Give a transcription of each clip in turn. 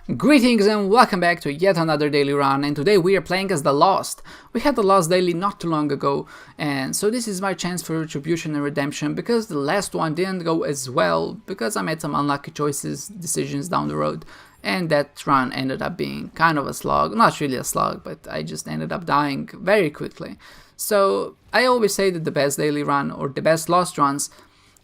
Greetings and welcome back to yet another daily run, and today we are playing as the Lost. We had the Lost daily not too long ago, and so this is my chance for retribution and redemption because the last one didn't go as well because I made some unlucky decisions down the road, and that run ended up being kind of a slog. Not really a slog, but I just ended up dying very quickly. So I always say that the best daily run or the best Lost runs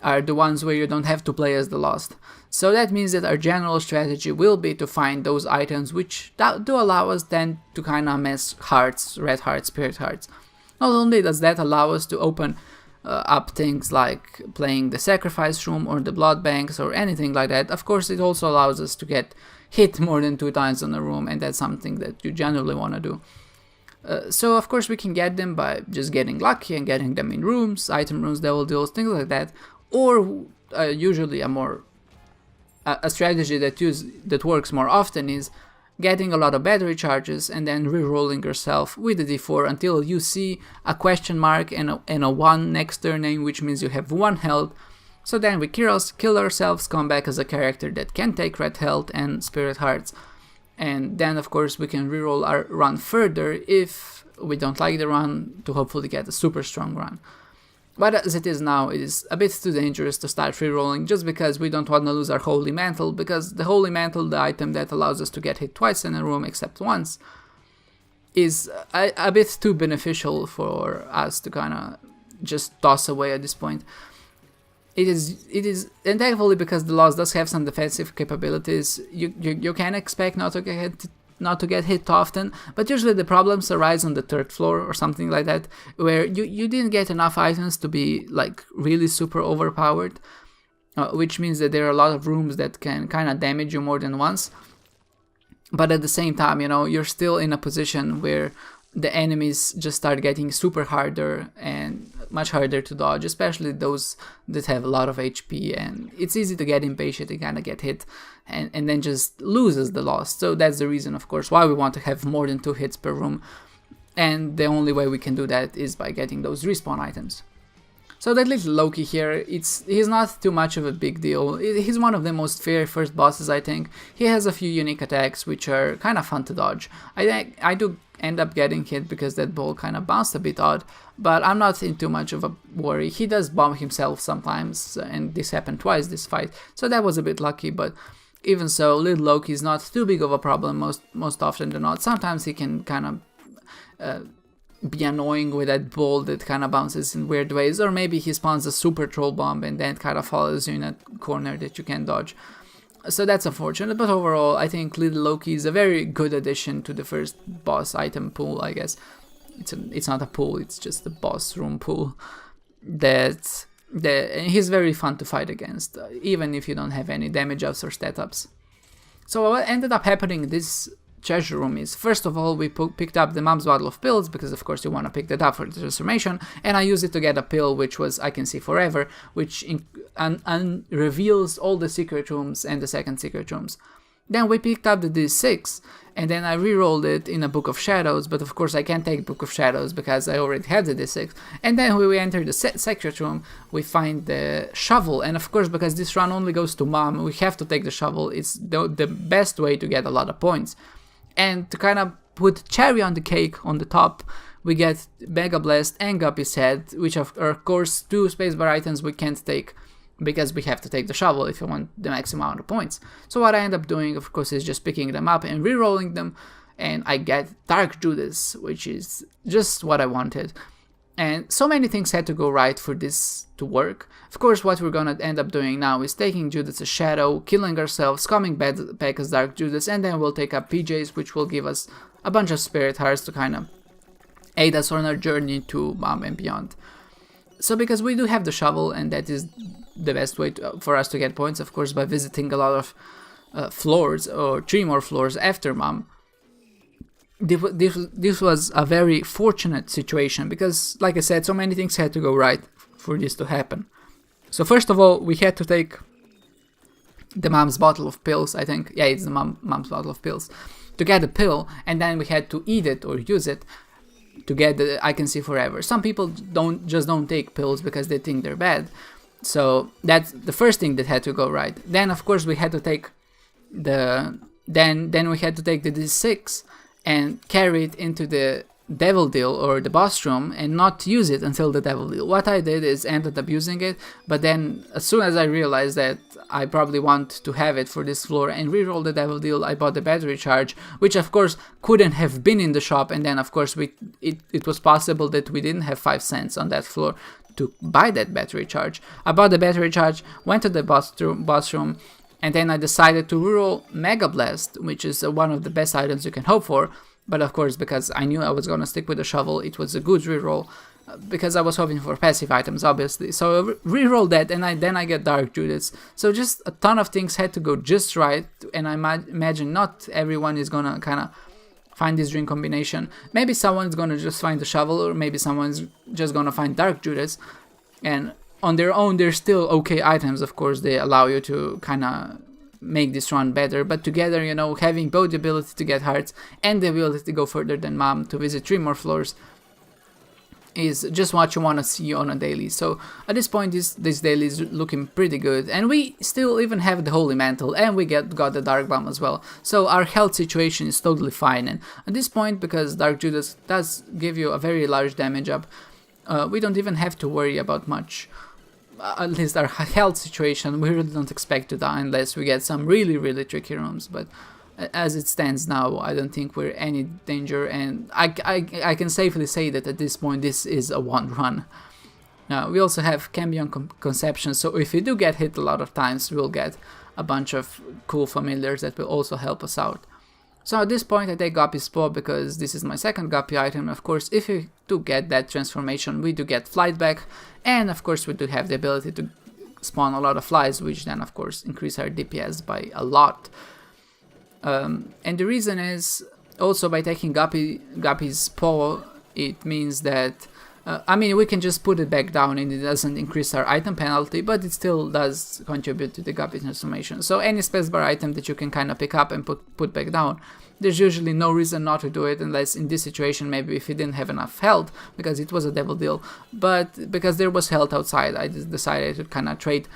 are the ones where you don't have to play as the Lost. So that means that our general strategy will be to find those items which do allow us then to kind of mess hearts, red hearts, spirit hearts. Not only does that allow us to open up things like playing the sacrifice room or the blood banks or anything like that, of course it also allows us to get hit more than 2 times on a room, and that's something that you generally want to do. So of course we can get them by just getting lucky and getting them in rooms, item rooms, devil deals, things like that, or usually a strategy that works more often is getting a lot of battery charges and then re-rolling yourself with the d4 until you see a question mark and a 1 next to your name, which means you have 1 health. So then we kill ourselves, come back as a character that can take red health and spirit hearts, and then of course we can re-roll our run further if we don't like the run to hopefully get a super strong run. But as it is now, it is a bit too dangerous to start free-rolling just because we don't want to lose our Holy Mantle, because the Holy Mantle, the item that allows us to get hit twice in a room except once, is a bit too beneficial for us to kind of just toss away at this point. It is, and thankfully because the Lost does have some defensive capabilities, you can expect not to get hit often, but usually the problems arise on the 3rd floor or something like that, where you didn't get enough items to be like really super overpowered, which means that there are a lot of rooms that can kind of damage you more than once. But at the same time, you're still in a position where the enemies just start getting super harder and much harder to dodge, especially those that have a lot of HP, and it's easy to get impatient and kind of get hit and then just lose as the Lost. So that's the reason, of course, why we want to have more than 2 hits per room, and the only way we can do that is by getting those respawn items. So that little Loki here, he's not too much of a big deal. He's one of the most fair first bosses, I think. He has a few unique attacks which are kind of fun to dodge. I do end up getting hit because that ball kind of bounced a bit odd, but I'm not in too much of a worry. He does bomb himself sometimes, and this happened twice this fight, so that was a bit lucky, but even so, little Loki is not too big of a problem most often than not. Sometimes he can kind of be annoying with that ball that kind of bounces in weird ways, or maybe he spawns a super troll bomb and then kind of follows you in a corner that you can dodge. So that's unfortunate, but overall I think little Loki is a very good addition to the first boss item pool, I guess. It's not a pool, it's just a boss room pool. And he's very fun to fight against, even if you don't have any damage ups or stat ups. So what ended up happening in this treasure room is, first of all, we picked up the Mom's Bottle of Pills, because of course you want to pick that up for the transformation, and I used it to get a pill which was I Can See Forever, which reveals all the secret rooms and the second secret rooms. Then we picked up the D6, and then I re-rolled it in a Book of Shadows, but of course I can't take Book of Shadows because I already have the D6. And then when we enter the secret room, we find the shovel, and of course because this run only goes to Mom, we have to take the shovel. It's the best way to get a lot of points. And to kind of put cherry on the cake on the top, we get Mega Blast and Guppy's Head, which are of course 2 spacebar items we can't take, because we have to take the shovel if you want the maximum amount of points. So what I end up doing, of course, is just picking them up and re-rolling them, and I get Dark Judas, which is just what I wanted. And so many things had to go right for this to work. Of course, what we're gonna end up doing now is taking Judas' shadow, killing ourselves, coming back as Dark Judas, and then we'll take up PJs, which will give us a bunch of spirit hearts to kind of aid us on our journey to Mom and beyond. So because we do have the shovel, and that is the best way for us to get points, of course, by visiting a lot of floors, or 3 more floors after Mom. This was a very fortunate situation, because, like I said, so many things had to go right for this to happen. So first of all, we had to take the Mom's Bottle of Pills, I think. Yeah, it's the Mom's Bottle of Pills. To get the pill, and then we had to eat it or use it to get the I Can See Forever. Some people don't take pills because they think they're bad. So that's the first thing that had to go right. Then, of course, we had to take the then we had to take the D6 and carry it into the Devil Deal or the boss room and not use it until the Devil Deal. What I did is ended up using it, but then as soon as I realized that I probably want to have it for this floor and reroll the Devil Deal, I bought the battery charge, which of course couldn't have been in the shop, and then of course it was possible that we didn't have 5 cents on that floor to buy that battery charge. I bought the battery charge, went to the boss room, and then I decided to reroll Mega Blast, which is one of the best items you can hope for. But of course, because I knew I was gonna stick with the shovel, it was a good reroll, because I was hoping for passive items, obviously. So I reroll that, and then I get Dark Judas. So just a ton of things had to go just right, and I imagine not everyone is gonna kind of find this dream combination. Maybe someone's gonna just find the shovel, or maybe someone's just gonna find Dark Judas, and on their own, they're still okay items. Of course, they allow you to kind of make this run better, but together, you know, having both the ability to get hearts and the ability to go further than Mom to visit 3 more floors is just what you want to see on a daily. So at this point, this daily is looking pretty good, and we still even have the Holy Mantle, and we got the Dark Bomb as well. So our health situation is totally fine, and at this point, because Dark Judas does give you a very large damage up, we don't even have to worry about much. At least our health situation, we really don't expect to die unless we get some really tricky rooms, but as it stands now, I don't think we're any danger, and I can safely say that at this point this is a one run. Now we also have Cambion Conception, so if we do get hit a lot of times, we'll get a bunch of cool familiars that will also help us out. So at this point I take Guppy's Paw because this is my second Guppy item. Of course, if you do get that transformation, we do get Flight back, and of course we do have the ability to spawn a lot of flies, which then of course increase our DPS by a lot. And the reason is also by taking Guppy's Paw, it means that I mean, we can just put it back down and it doesn't increase our item penalty, but it still does contribute to the Guppy transformation. So any spacebar item that you can kind of pick up and put back down, there's usually no reason not to do it, unless in this situation maybe if you didn't have enough health, because it was a Devil Deal. But because there was health outside, I just decided to kind of trade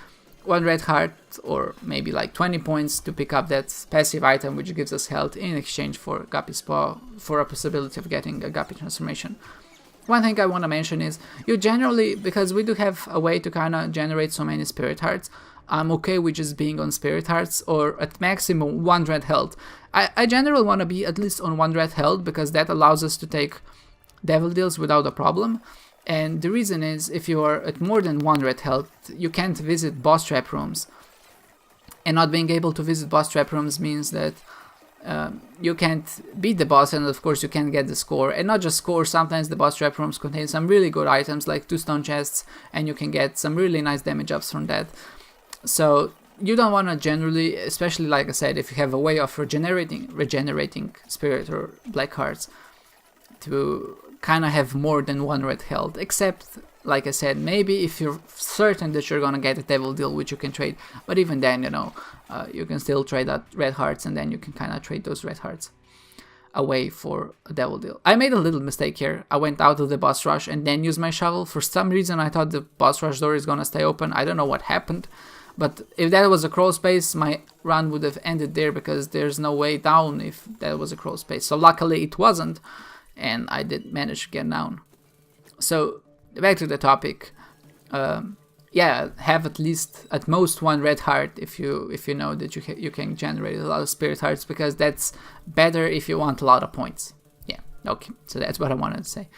1 red heart or maybe like 20 points to pick up that passive item which gives us health in exchange for Guppy's Paw, for a possibility of getting a Guppy transformation. One thing I want to mention is, you generally, because we do have a way to kind of generate so many Spirit Hearts, I'm okay with just being on Spirit Hearts or at maximum 1 red health. I generally want to be at least on 1 red health because that allows us to take Devil Deals without a problem. And the reason is, if you are at more than 1 red health, you can't visit boss trap rooms. And not being able to visit boss trap rooms means that you can't beat the boss, and of course you can't get the score. And not just score, sometimes the boss trap rooms contain some really good items like 2 stone chests, and you can get some really nice damage ups from that. So you don't want to generally, especially like I said, if you have a way of regenerating spirit or black hearts, to kind of have more than 1 red health, except like I said, maybe if you're certain that you're gonna get a Devil Deal, which you can trade, but even then, you know, you can still trade out red hearts, and then you can kind of trade those red hearts away for a Devil Deal. I made a little mistake here. I went out of the boss rush and then used my shovel. For some reason I thought the boss rush door is gonna stay open. I don't know what happened, but if that was a crawl space, my run would have ended there, because there's no way down if that was a crawl space. So luckily it wasn't, and I did manage to get down. So back to the topic. Yeah, have at most 1 red heart if you know that you can generate a lot of Spirit Hearts, because that's better if you want a lot of points. Yeah, okay, so that's what I wanted to say.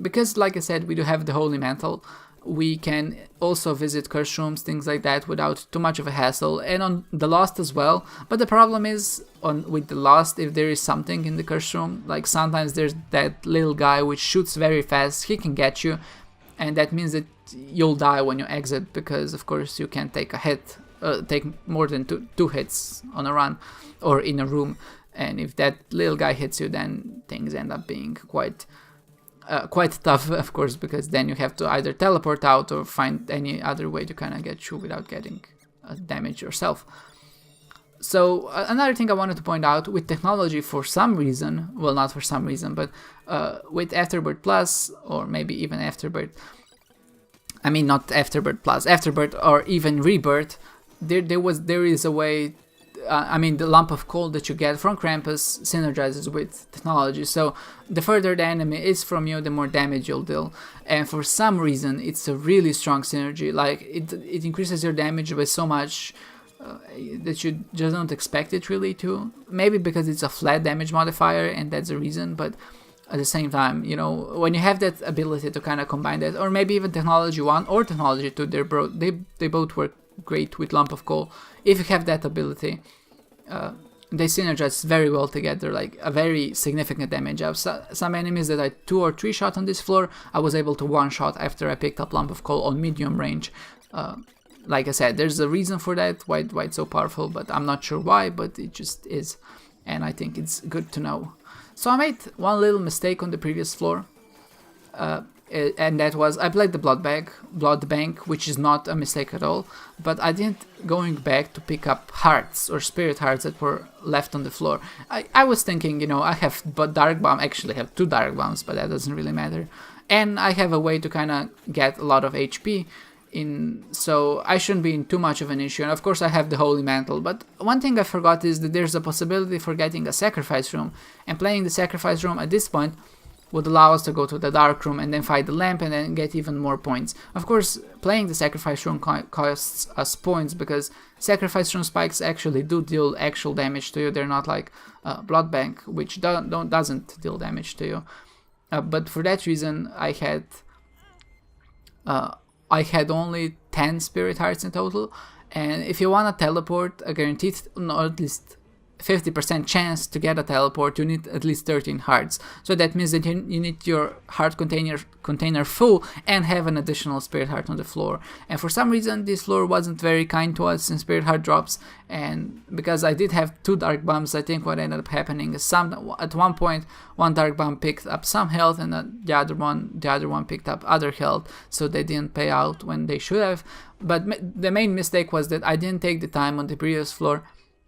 Because like I said, we do have the Holy Mantle. We can also visit curse rooms, things like that, without too much of a hassle, and on the Lost as well. But the problem is, with the Lost, if there is something in the curse room, like sometimes there's that little guy which shoots very fast, he can get you, and that means that you'll die when you exit, because of course you can't take a hit, take more than two hits on a run or in a room, and if that little guy hits you, then things end up being quite tough, of course, because then you have to either teleport out or find any other way to kind of get through without getting damage yourself. So another thing I wanted to point out, with technology, for some reason, well, not for some reason, but with Afterbirth Plus, or maybe even Afterbirth, I mean not Afterbirth Plus, Afterbirth or even Rebirth, there is a way I mean, the lump of coal that you get from Krampus synergizes with technology. So the further the enemy is from you, the more damage you'll deal. And for some reason, it's a really strong synergy. Like it increases your damage by so much that you just don't expect it really to. Maybe because it's a flat damage modifier, and that's the reason. But at the same time, you know, when you have that ability to kind of combine that, or maybe even technology 1 or technology 2, they both work great with lump of coal. If you have that ability, they synergize very well together, like a very significant damage. I have some enemies that I 2 or 3 shot on this floor, I was able to 1 shot after I picked up lump of coal on medium range. Like I said, there's a reason for that, why it's so powerful, but I'm not sure why, but it just is, and I think it's good to know. So I made one little mistake on the previous floor, and that was I played the blood bank, which is not a mistake at all, but I didn't going back to pick up hearts or spirit hearts that were left on the floor. I was thinking, you know, I have dark bomb, actually have 2 dark bombs, but that doesn't really matter, and I have a way to kind of get a lot of HP in, so I shouldn't be in too much of an issue. And of course I have the Holy Mantle, but one thing I forgot is that there's a possibility for getting a Sacrifice Room, and playing the Sacrifice Room at this point would allow us to go to the Dark Room and then fight the lamp and then get even more points. Of course, playing the Sacrifice Room costs us points, because Sacrifice Room spikes actually do deal actual damage to you. They're not like Blood Bank, which doesn't deal damage to you. But for that reason, I had only 10 spirit hearts in total, and if you want to teleport a guaranteed, or at least 50% chance to get a teleport, you need at least 13 hearts. So that means that you need your heart container full and have an additional spirit heart on the floor. And for some reason this floor wasn't very kind to us in spirit heart drops, and because I did have 2 dark bombs, I think what ended up happening is at one point one dark bomb picked up some health, and the other one picked up other health, so they didn't pay out when they should have. But the main mistake was that I didn't take the time on the previous floor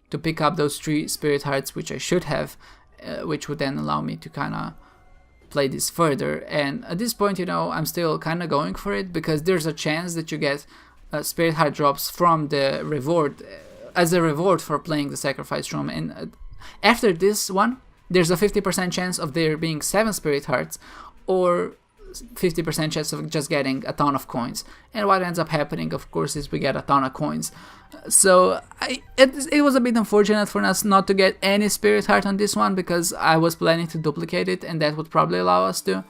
to pick up those 3 spirit hearts, which I should have, which would then allow me to kind of play this further. And at this point, you know, I'm still kind of going for it, because there's a chance that you get spirit heart drops from the reward, as a reward for playing the Sacrifice Room. And after this one, there's a 50% chance of there being 7 spirit hearts, or 50% chance of just getting a ton of coins. And what ends up happening, of course, is we get a ton of coins. So it was a bit unfortunate for us not to get any spirit heart on this one, because I was planning to duplicate it, and that would probably allow us to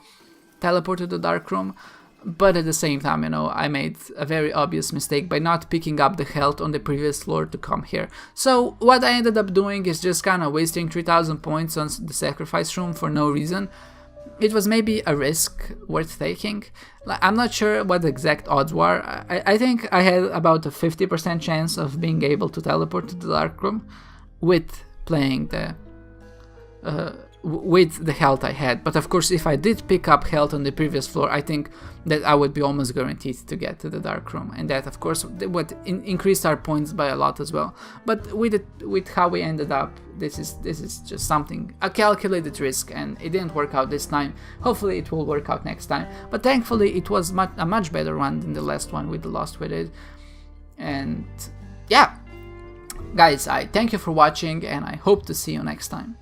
teleport to the Dark Room. But at the same time, you know, I made a very obvious mistake by not picking up the health on the previous floor to come here. So what I ended up doing is just kind of wasting 3000 points on the Sacrifice Room for no reason. It was maybe a risk worth taking. I'm not sure what the exact odds were. I think I had about a 50% chance of being able to teleport to the Dark Room with playing with the health I had. But of course, if I did pick up health on the previous floor, I think that I would be almost guaranteed to get to the Dark Room, and that of course would increase our points by a lot as well. But with how we ended up, this is just something, a calculated risk, and it didn't work out this time. Hopefully it will work out next time, but thankfully it was a much better one than the last one with the Lost we did. And yeah, guys, I thank you for watching, and I hope to see you next time.